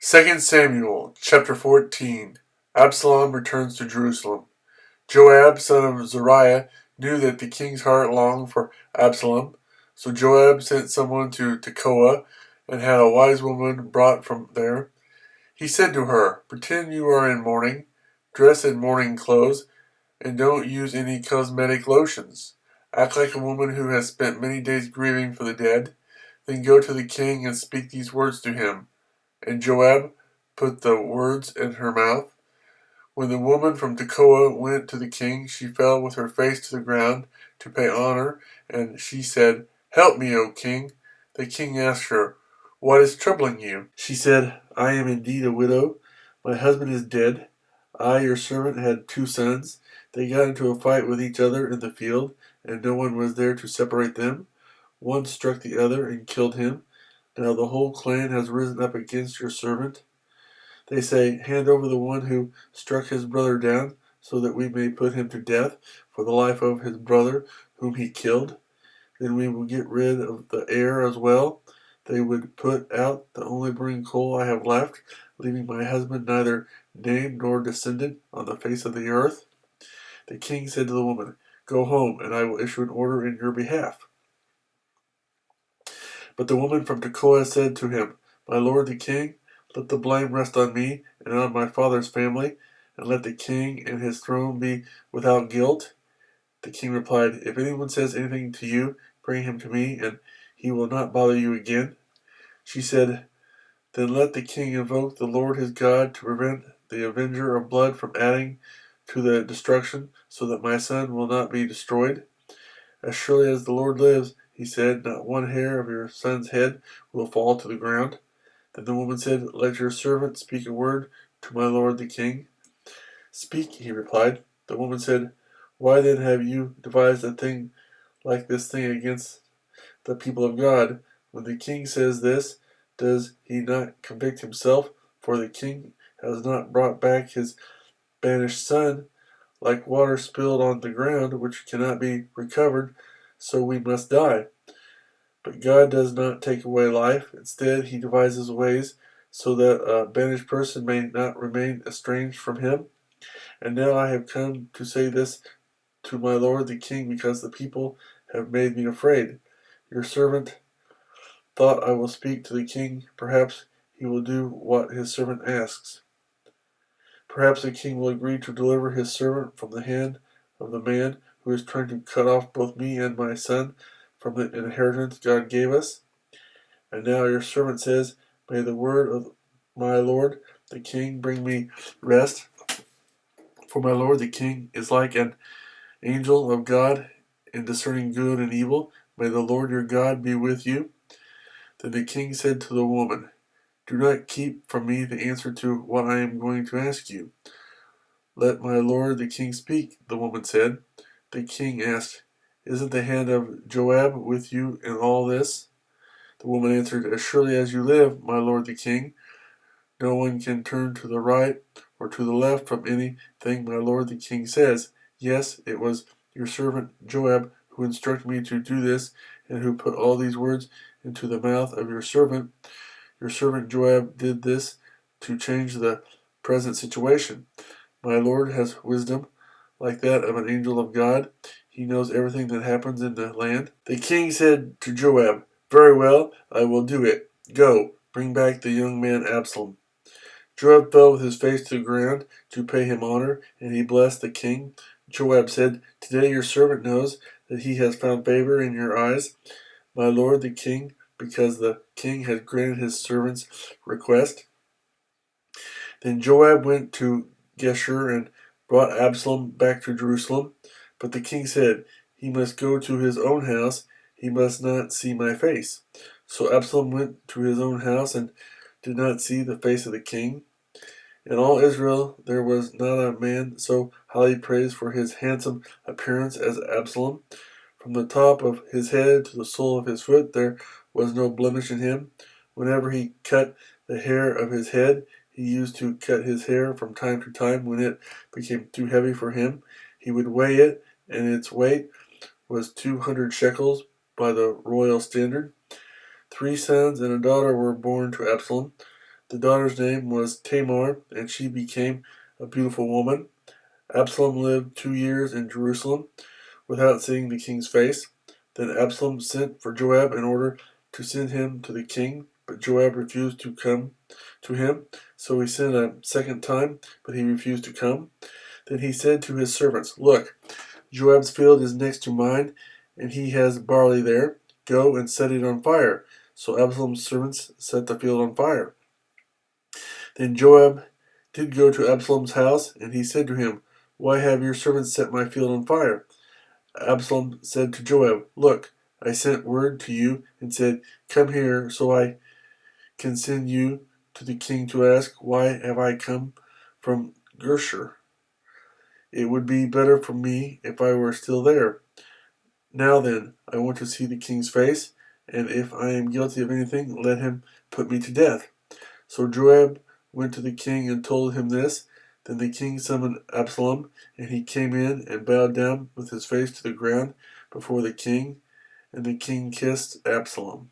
2 Samuel chapter 14. Absalom returns to Jerusalem. Joab, son of Zeruiah, knew that the king's heart longed for Absalom. So Joab sent someone to Tekoa and had a wise woman brought from there. He said to her, "Pretend you are in mourning, dress in mourning clothes, and don't use any cosmetic lotions. Act like a woman who has spent many days grieving for the dead. Then go to the king and speak these words to him." And Joab put the words in her mouth. When the woman from Tekoa went to the king, she fell with her face to the ground to pay honor, and she said, "Help me, O king." The king asked her, "What is troubling you?" She said, "I am indeed a widow. My husband is dead. I, your servant, had 2 sons. They got into a fight with each other in the field, and no one was there to separate them. One struck the other and killed him. Now the whole clan has risen up against your servant. They say, 'Hand over the one who struck his brother down, so that we may put him to death for the life of his brother whom he killed. Then we will get rid of the heir as well.' They would put out the only burning coal I have left, leaving my husband neither name nor descendant on the face of the earth." The king said to the woman, "Go home, and I will issue an order in your behalf." But the woman from Tekoa said to him, "My lord the king, let the blame rest on me and on my father's family, and let the king and his throne be without guilt." The king replied, "If anyone says anything to you, bring him to me, and he will not bother you again." She said, "Then let the king invoke the Lord his God to prevent the avenger of blood from adding to the destruction, so that my son will not be destroyed." "As surely as the Lord lives," he said, "not one hair of your son's head will fall to the ground." Then the woman said, "Let your servant speak a word to my lord the king." "Speak," he replied. The woman said, "Why then have you devised a thing like this thing against the people of God? When the king says this, does he not convict himself? For the king has not brought back his banished son. Like water spilled on the ground, which cannot be recovered, so we must die. But God does not take away life. Instead, he devises ways so that a banished person may not remain estranged from him. And now I have come to say this to my lord the king, because the people have made me afraid. Your servant thought, I will speak to the king. Perhaps he will do what his servant asks. Perhaps the king will agree to deliver his servant from the hand of the man who is trying to cut off both me and my son from the inheritance God gave us. And now your servant says, may the word of my lord the king bring me rest. For my lord the king is like an angel of God in discerning good and evil. May the Lord your God be with you." Then the king said to the woman, "Do not keep from me the answer to what I am going to ask you." "Let my lord the king speak," the woman said. The king asked, "Isn't the hand of Joab with you in all this?" The woman answered, "As surely as you live, my lord the king, no one can turn to the right or to the left from anything my lord the king says. Yes, it was your servant Joab who instructed me to do this, and who put all these words into the mouth of your servant. Your servant Joab did this to change the present situation. My lord has wisdom like that of an angel of God. He knows everything that happens in the land." The king said to Joab, "Very well, I will do it. Go, bring back the young man Absalom." Joab fell with his face to the ground to pay him honor, and he blessed the king. Joab said, "Today your servant knows that he has found favor in your eyes, my lord the king, because the king has granted his servant's request." Then Joab went to Geshur and brought Absalom back to Jerusalem. But the king said, "He must go to his own house. He must not see my face." So Absalom went to his own house and did not see the face of the king. In all Israel there was not a man so highly praised for his handsome appearance as Absalom. From the top of his head to the sole of his foot there was no blemish in him. Whenever he cut the hair of his head, he used to cut his hair from time to time when it became too heavy for him. He would weigh it, and its weight was 200 shekels by the royal standard. 3 sons and a daughter were born to Absalom. The daughter's name was Tamar, and she became a beautiful woman. Absalom lived 2 years in Jerusalem without seeing the king's face. Then Absalom sent for Joab in order to send him to the king, but Joab refused to come to him. So he sent a second time, but he refused to come. Then he said to his servants, "Look, Joab's field is next to mine, and he has barley there. Go and set it on fire." So Absalom's servants set the field on fire. Then Joab did go to Absalom's house, and he said to him, "Why have your servants set my field on fire?" Absalom said to Joab, "Look, I sent word to you and said, 'Come here, so I can send you to the king to ask, why have I come from Geshur? It would be better for me if I were still there. Now then, I want to see the king's face, and if I am guilty of anything, let him put me to death.'" So Joab went to the king and told him this. Then the king summoned Absalom, and he came in and bowed down with his face to the ground before the king, and the king kissed Absalom.